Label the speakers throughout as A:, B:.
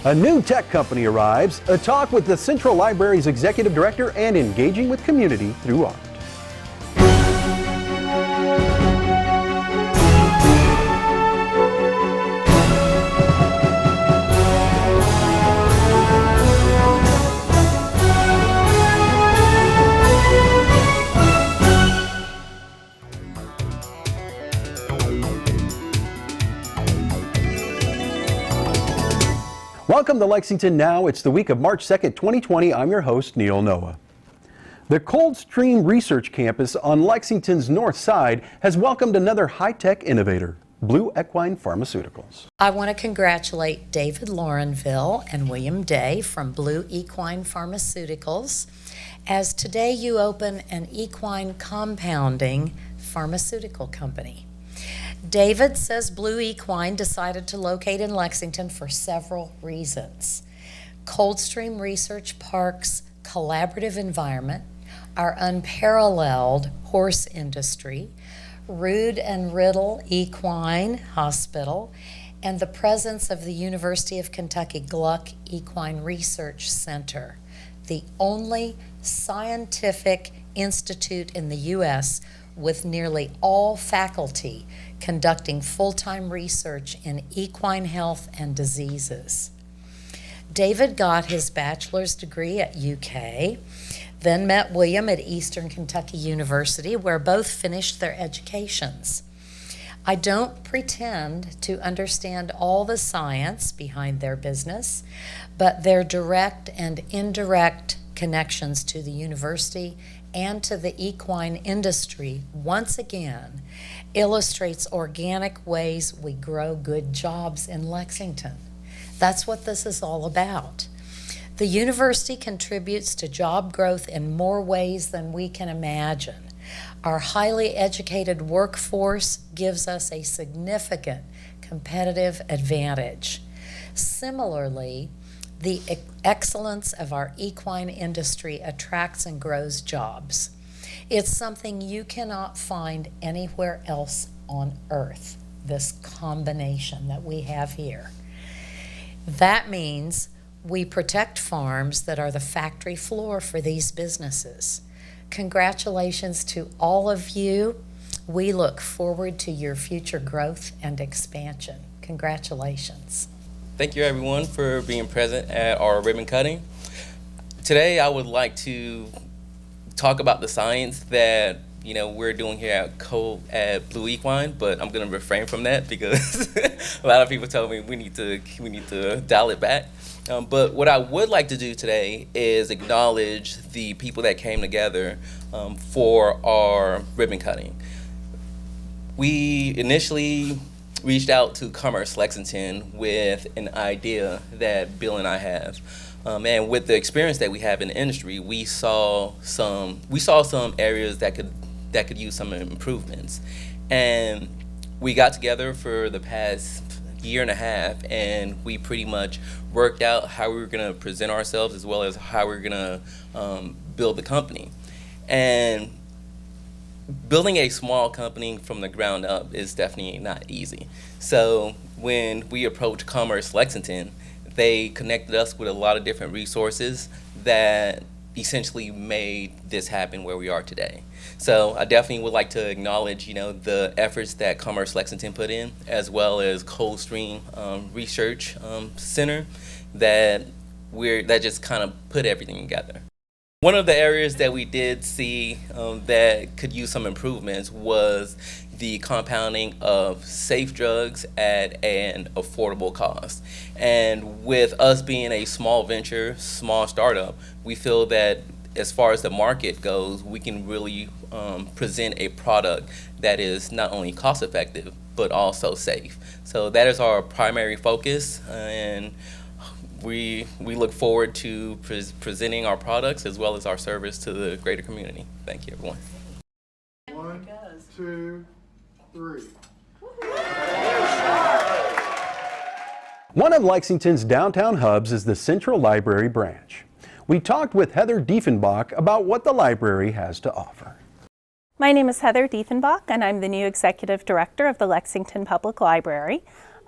A: A new tech company arrives, a talk with the Central Library's executive director, and engaging with community through art. Welcome to Lexington Now. It's the week of March 2nd, 2020. I'm your host, Neil Noah. The Coldstream Research Campus on Lexington's north side has welcomed another high-tech innovator, Blue Equine Pharmaceuticals.
B: I want to congratulate David Laurenvil and William Day from Blue Equine Pharmaceuticals, as today you open an equine compounding pharmaceutical company. David says Blue Equine decided to locate in Lexington for several reasons. Coldstream Research Park's collaborative environment, our unparalleled horse industry, Rood and Riddle Equine Hospital, and the presence of the University of Kentucky Gluck Equine Research Center, the only scientific institute in the U.S. with nearly all faculty conducting full-time research in equine health and diseases. David got his bachelor's degree at UK, then met William at Eastern Kentucky University, where both finished their educations. I don't pretend to understand all the science behind their business, but their direct and indirect connections to the university and to the equine industry once again illustrates organic ways we grow good jobs in Lexington. That's what this is all about. The university contributes to job growth in more ways than we can imagine. Our highly educated workforce gives us a significant competitive advantage. Similarly, the excellence of our equine industry attracts and grows jobs. It's something you cannot find anywhere else on earth, this combination that we have here. That means we protect farms that are the factory floor for these businesses. Congratulations to all of you. We look forward to your future growth and expansion. Congratulations.
C: Thank you everyone for being present at our ribbon cutting. Today I would like to talk about the science that we're doing here at Blue Equine, but I'm going to refrain from that because a lot of people tell me we need to dial it back. But what I would like to do today is acknowledge the people that came together for our ribbon cutting. We initially reached out to Commerce Lexington with an idea that Bill and I have. And with the experience that we have in the industry, we saw some areas that could use some improvements. And we got together for the past year and a half, and we pretty much worked out how we were going to present ourselves as well as how we were going to build the company. And building a small company from the ground up is definitely not easy. So when we approached Commerce Lexington, they connected us with a lot of different resources that essentially made this happen where we are today. So I definitely would like to acknowledge, the efforts that Commerce Lexington put in, as well as Coldstream Research Center, that just kind of put everything together. One of the areas that we did see that could use some improvements was the compounding of safe drugs at an affordable cost. And with us being a small venture, small startup, we feel that as far as the market goes, we can really present a product that is not only cost effective, but also safe. So that is our primary focus, and we look forward to presenting our products as well as our service to the greater community. Thank you, everyone.
D: 1, 2, 3.
A: One of Lexington's downtown hubs is the Central Library branch. We talked with Heather Dieffenbach about what the library has to offer.
E: My name is Heather Dieffenbach, and I'm the new Executive Director of the Lexington Public Library.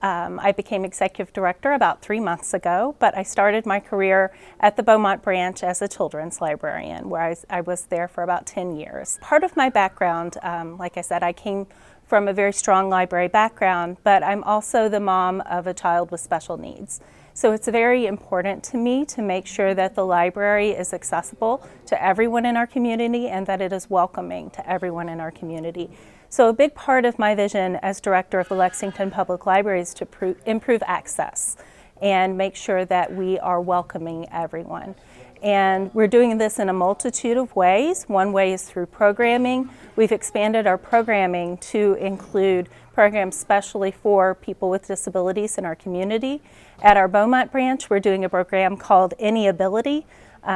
E: I became executive director about 3 months ago, but I started my career at the Beaumont branch as a children's librarian, where I was there for about 10 years. Part of my background, like I said, I came from a very strong library background, but I'm also the mom of a child with special needs. So it's very important to me to make sure that the library is accessible to everyone in our community and that it is welcoming to everyone in our community. So a big part of my vision as director of the Lexington Public Library is to improve access and make sure that we are welcoming everyone. And we're doing this in a multitude of ways. One way is through programming. We've expanded our programming to include programs specially for people with disabilities in our community. At our Beaumont branch, we're doing a program called Any Ability,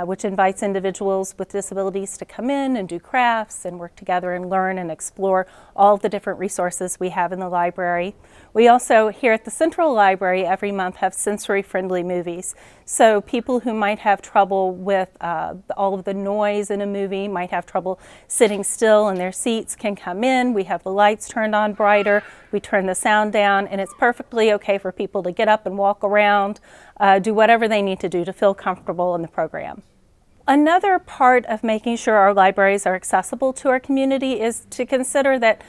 E: which invites individuals with disabilities to come in and do crafts and work together and learn and explore all of the different resources we have in the library. We also, here at the Central Library, every month have sensory-friendly movies. So people who might have trouble with all of the noise in a movie, might have trouble sitting still in their seats, can come in. We have the lights turned on brighter. We turn the sound down, and it's perfectly okay for people to get up and walk around, do whatever they need to do to feel comfortable in the program. Another part of making sure our libraries are accessible to our community is to consider that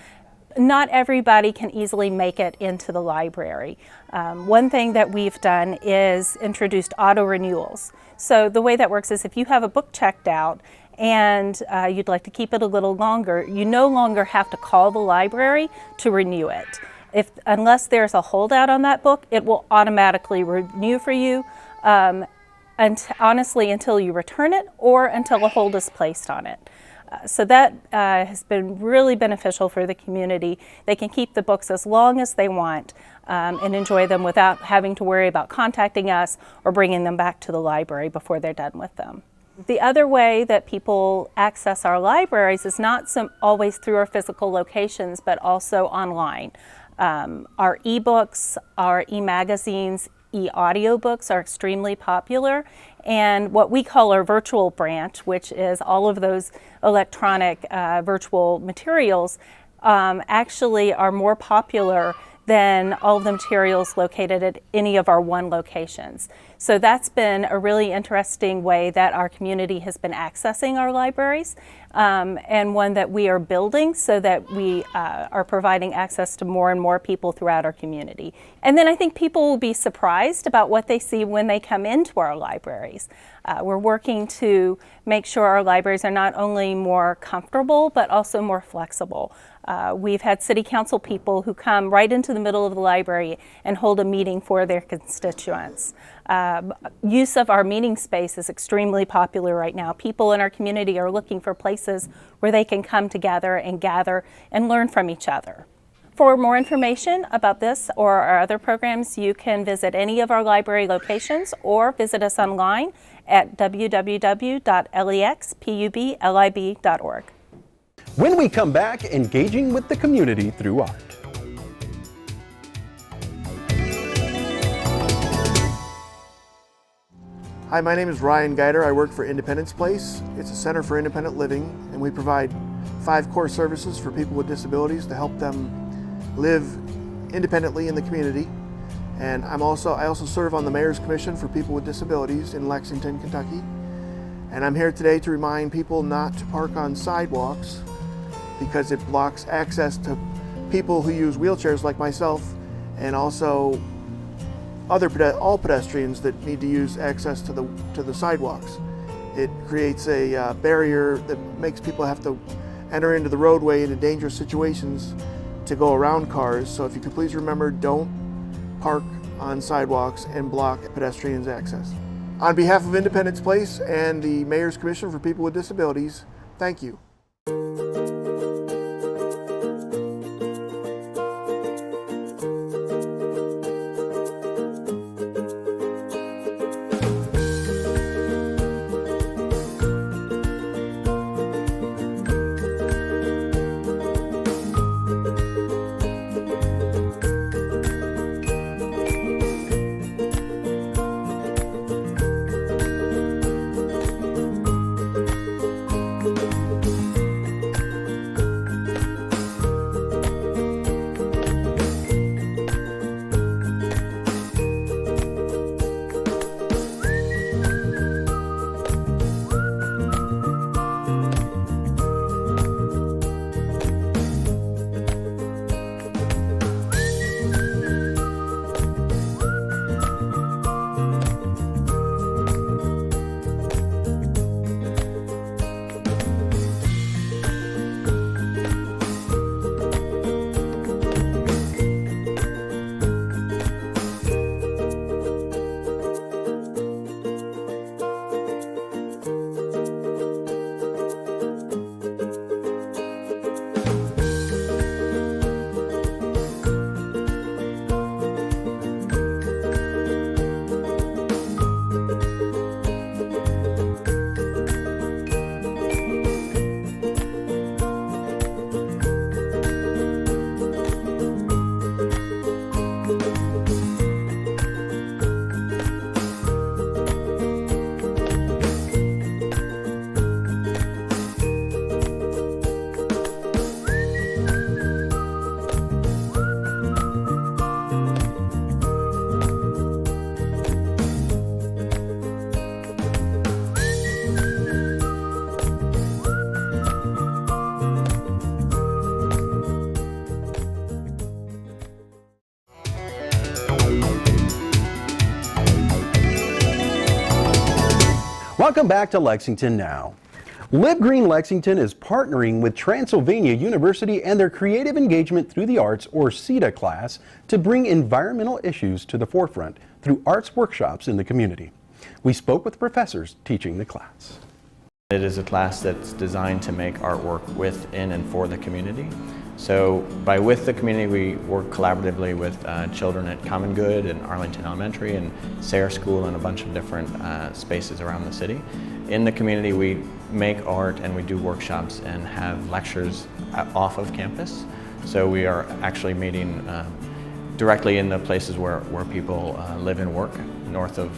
E: not everybody can easily make it into the library. One thing that we've done is introduced auto renewals. So the way that works is if you have a book checked out and you'd like to keep it a little longer, you no longer have to call the library to renew it. Unless there's a holdout on that book, it will automatically renew for you, honestly, until you return it or until a hold is placed on it. So that has been really beneficial for the community. They can keep the books as long as they want and enjoy them without having to worry about contacting us or bringing them back to the library before they're done with them. The other way that people access our libraries is not always through our physical locations, but also online. Our e-books, our e-magazines, e-audiobooks are extremely popular, and what we call our virtual branch, which is all of those electronic virtual materials, actually are more popular than all of the materials located at any of our one locations. So that's been a really interesting way that our community has been accessing our libraries, and one that we are building so that we are providing access to more and more people throughout our community. And then I think people will be surprised about what they see when they come into our libraries. We're working to make sure our libraries are not only more comfortable, but also more flexible. We've had city council people who come right into the middle of the library and hold a meeting for their constituents. Use of our meeting space is extremely popular right now. People in our community are looking for places where they can come together and gather and learn from each other. For more information about this or our other programs, you can visit any of our library locations or visit us online at www.lexpublib.org.
A: When we come back, engaging with the community through art.
D: Hi, my name is Ryan Guyder. I work for Independence Place. It's a center for independent living, and we provide 5 core services for people with disabilities to help them live independently in the community. And I also serve on the Mayor's Commission for People with Disabilities in Lexington, Kentucky. And I'm here today to remind people not to park on sidewalks because it blocks access to people who use wheelchairs like myself, and also all pedestrians that need to use access to the sidewalks. It creates a barrier that makes people have to enter into the roadway into dangerous situations to go around cars. So if you could please remember, don't park on sidewalks and block pedestrians' access. On behalf of Independence Place and the Mayor's Commission for People with Disabilities, thank you.
A: Welcome back to Lexington Now. Live Green Lexington is partnering with Transylvania University and their Creative Engagement Through the Arts, or CETA class, to bring environmental issues to the forefront through arts workshops in the community. We spoke with professors teaching the class.
F: It is a class that's designed to make artwork with, in, and for the community. So by with the community, we work collaboratively with children at Common Good and Arlington Elementary and Sayre School and a bunch of different spaces around the city. In the community, we make art and we do workshops and have lectures off of campus. So we are actually meeting directly in the places where people live and work north of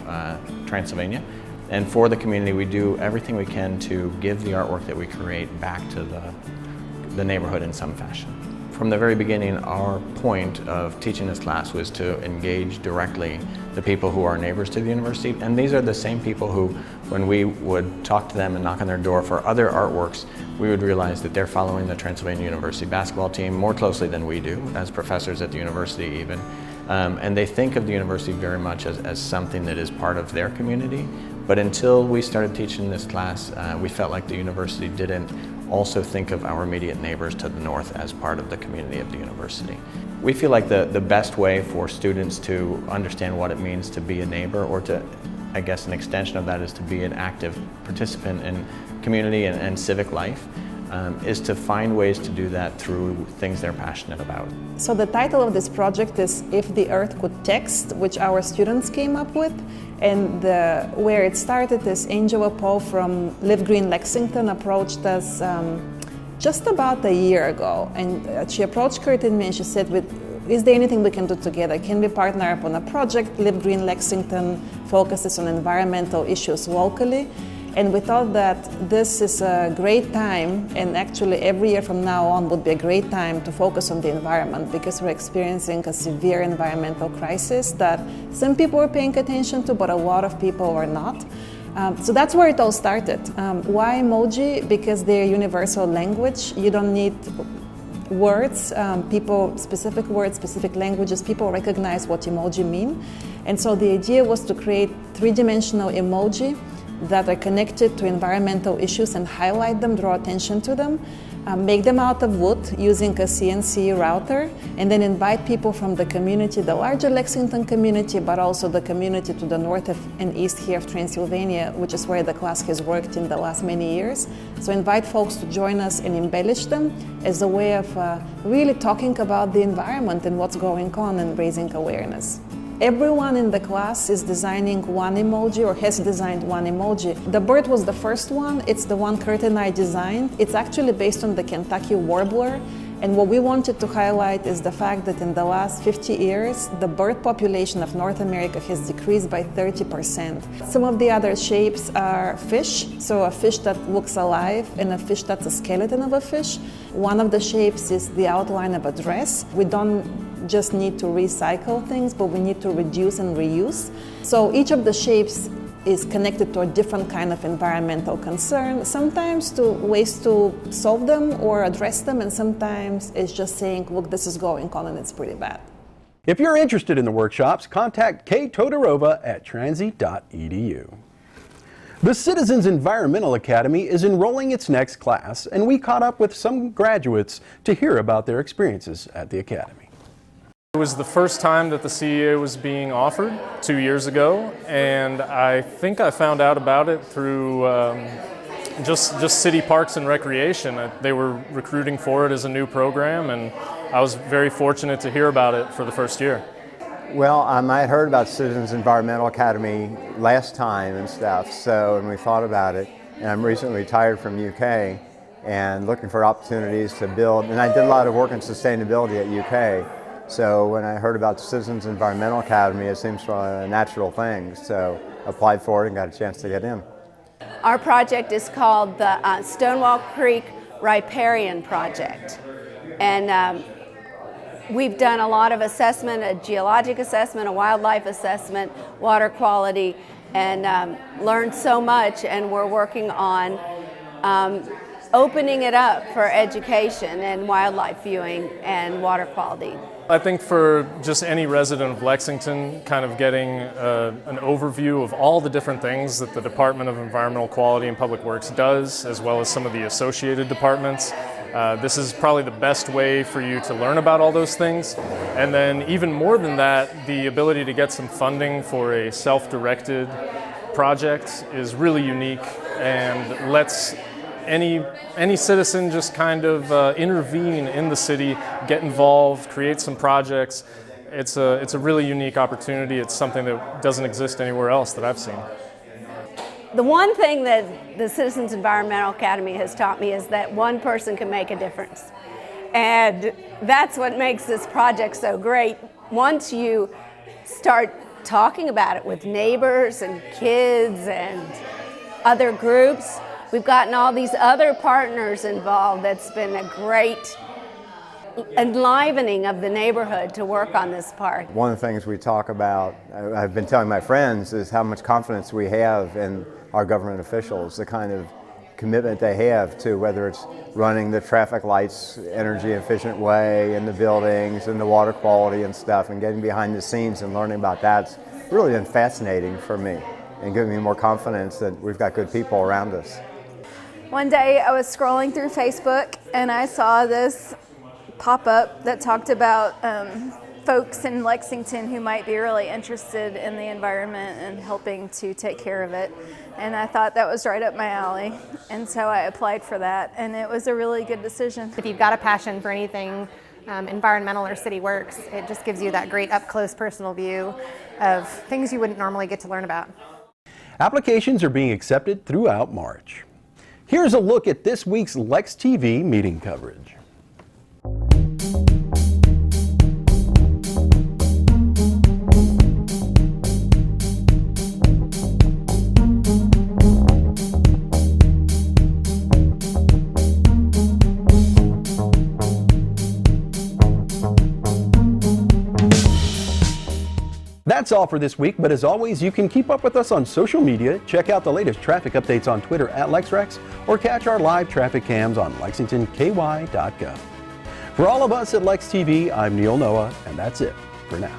F: Transylvania. And for the community, we do everything we can to give the artwork that we create back to the neighborhood in some fashion. From the very beginning, our point of teaching this class was to engage directly the people who are neighbors to the university. And these are the same people who, when we would talk to them and knock on their door for other artworks, we would realize that they're following the Transylvania University basketball team more closely than we do, as professors at the university even. And they think of the university very much as something that is part of their community. But until we started teaching this class, we felt like the university didn't also think of our immediate neighbors to the north as part of the community of the university. We feel like the best way for students to understand what it means to be a neighbor, or to, I guess an extension of that is to be an active participant in community and civic life, is to find ways to do that through things they're passionate about.
G: So the title of this project is If the Earth Could Text, which our students came up with. And where it started is Angela Poe from Live Green Lexington approached us just about a year ago. And she approached Kurt and me and she said, is there anything we can do together? Can we partner up on a project? Live Green Lexington focuses on environmental issues locally. And we thought that this is a great time, and actually every year from now on would be a great time to focus on the environment, because we're experiencing a severe environmental crisis that some people are paying attention to, but a lot of people are not. So that's where it all started. Why emoji? Because they're universal language. You don't need words, specific words, specific languages. People recognize what emoji mean. And so the idea was to create three-dimensional emoji that are connected to environmental issues and highlight them, draw attention to them, make them out of wood using a CNC router, and then invite people from the community, the larger Lexington community, but also the community to the north and east here of Transylvania, which is where the class has worked in the last many years. So invite folks to join us and embellish them as a way of really talking about the environment and what's going on and raising awareness. Everyone in the class is designing one emoji or has designed one emoji. The bird was the first one. It's the one Kurt and I designed. It's actually based on the Kentucky warbler. And what we wanted to highlight is the fact that in the last 50 years, the bird population of North America has decreased by 30%. Some of the other shapes are fish, so a fish that looks alive and a fish that's a skeleton of a fish. One of the shapes is the outline of a dress. We don't just need to recycle things, but we need to reduce and reuse. So each of the shapes is connected to a different kind of environmental concern, sometimes to ways to solve them or address them, and sometimes it's just saying, look, this is going on and it's pretty bad.
A: If you're interested in the workshops, contact Kay Todorova at transy.edu. The Citizens Environmental Academy is enrolling its next class, and we caught up with some graduates to hear about their experiences at the Academy.
H: It was the first time that the CEA was being offered 2 years ago, and I think I found out about it through just City Parks and Recreation. They were recruiting for it as a new program, and I was very fortunate to hear about it for the first year.
I: Well, I had heard about Citizens Environmental Academy last time and stuff, and we thought about it, and I'm recently retired from UK and looking for opportunities to build, and I did a lot of work in sustainability at UK. So when I heard about the Citizens Environmental Academy, it seems a natural thing. So applied for it and got a chance to get in.
J: Our project is called the Stonewall Creek Riparian Project. And we've done a lot of assessment, a geologic assessment, a wildlife assessment, water quality, and learned so much, and we're working on opening it up for education and wildlife viewing and water quality.
H: I think for just any resident of Lexington, kind of getting an overview of all the different things that the Department of Environmental Quality and Public Works does, as well as some of the associated departments. This is probably the best way for you to learn about all those things. And then even more than that, the ability to get some funding for a self-directed project is really unique and lets any citizen just kind of intervene in the city, get involved, create some projects. It's a really unique opportunity. It's something that doesn't exist anywhere else that I've seen.
J: The one thing that the Citizens Environmental Academy has taught me is that one person can make a difference. And that's what makes this project so great. Once you start talking about it with neighbors and kids and other groups, we've gotten all these other partners involved. That's been a great enlivening of the neighborhood to work on this park.
I: One of the things we talk about, I've been telling my friends, is how much confidence we have in our government officials, the kind of commitment they have to whether it's running the traffic lights energy efficient way in the buildings and the water quality and stuff, and getting behind the scenes and learning about that's really been fascinating for me and giving me more confidence that we've got good people around us.
K: One day I was scrolling through Facebook and I saw this pop-up that talked about folks in Lexington who might be really interested in the environment and helping to take care of it. And I thought that was right up my alley. And so I applied for that, and it was a really good decision.
L: If you've got a passion for anything environmental or city works, it just gives you that great up-close personal view of things you wouldn't normally get to learn about.
A: Applications are being accepted throughout March. Here's a look at this week's Lex TV meeting coverage. That's all for this week, but as always, you can keep up with us on social media, check out the latest traffic updates on Twitter at LexRex, or catch our live traffic cams on LexingtonKY.gov. For all of us at Lex TV, I'm Neil Noah, and that's it for now.